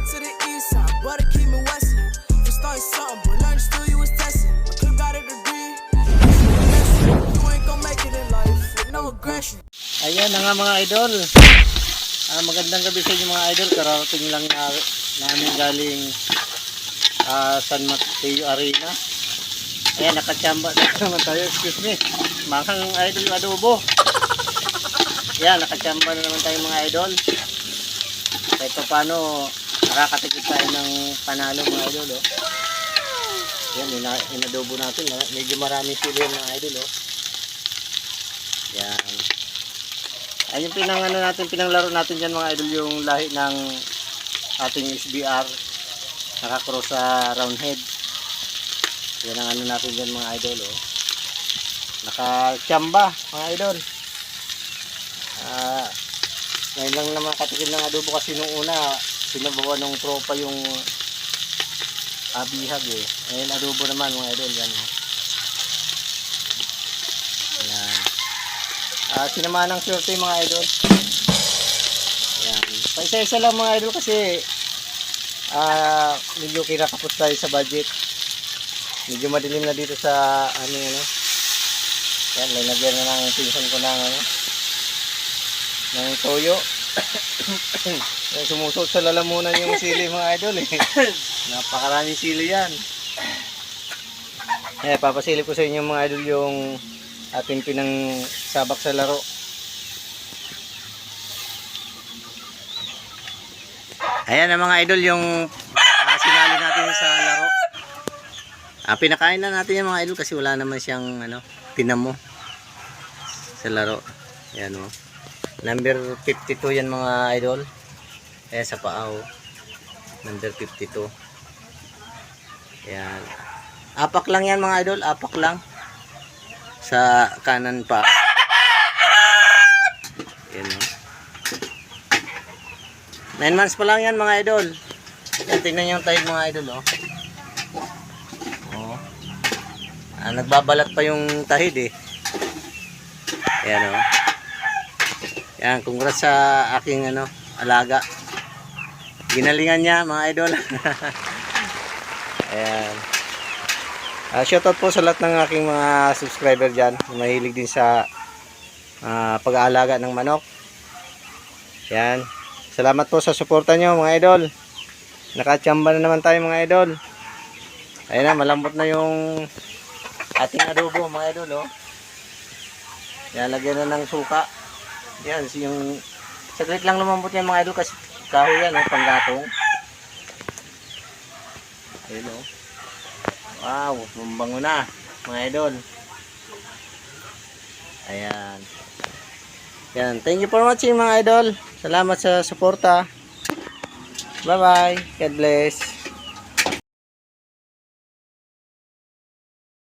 to the east side, but it keep me westin'. You started something, but learn still you was testing. My clip got a degree. You ain't gon' make it in life with no aggression. Ayan na nga mga idol. Magandang gabi sa inyo mga idol. Karating lang namin galing San Mateo Arena. Ayan, nakachamba naman tayo. Excuse me. Manghang idol yung adobo. Ayan, nakachamba na naman tayo mga idol. Kahit pa paano, nakakatikip tayo ng panalo mga idol. Oh. Ayan, inadobo natin. Medyo marami sila yung mga idol. Oh. Ayan. Ayan yung pinanglaro natin dyan mga idol, yung lahi ng ating SBR. Nakakross sa round head. Yan ang ano natin dyan mga idol. Oh. Nakachamba mga idol. Ngayon lang naman katikim ng adobo kasi nung una sinabawa ng tropa yung bihag eh. Ngayon adobo naman mga idol. Yan, oh. Yan. Sinamahan ng swerte mga idol. Yan. Paisa-isa lang mga idol kasi medyo kinakapos tayo sa budget. Medyo madilim na dito sa ano. Yan, lagyan na ng pinsan ko ng ng toyo. Yan, sumusot sa lalamunan yung sili mga idol eh. Napakaraming sili yan. Papasilip ko sa inyo mga idol yung ating pinangsabak sa laro. Ayan na mga idol yung sinali natin sa laro. Pinakain na natin yung mga idol kasi wala naman siyang tinamo sa laro. Ayan o. Number 52 yan mga idol. Ayan sa paaw. Number 52. Ayan. Apak lang yan mga idol. Apak lang. Sa kanan pa. Ayan o. 9 months pa lang yan mga idol. Ayan, tingnan yung tayo mga idol o. Nagbabalat pa yung tahid eh. Ayan o. Ayan, congrats sa aking alaga. Ginalingan niya mga idol. Ayan. Shoutout po sa lahat ng aking mga subscriber dyan. Mahilig din sa pag-aalaga ng manok. Ayan. Salamat po sa suporta nyo mga idol. Nakachamba na naman tayo mga idol. Ayan na, malambot na yung ating adobo mga idol. Oh. Yan, lagyan na ng suka. Yan, yung saglit lang lumambot yan mga idol kasi kahoy yan, panggatong. Ayun o. Wow, bumbango na mga idol. Ayan. Yan, thank you for watching mga idol. Salamat sa suporta. Bye bye. God bless.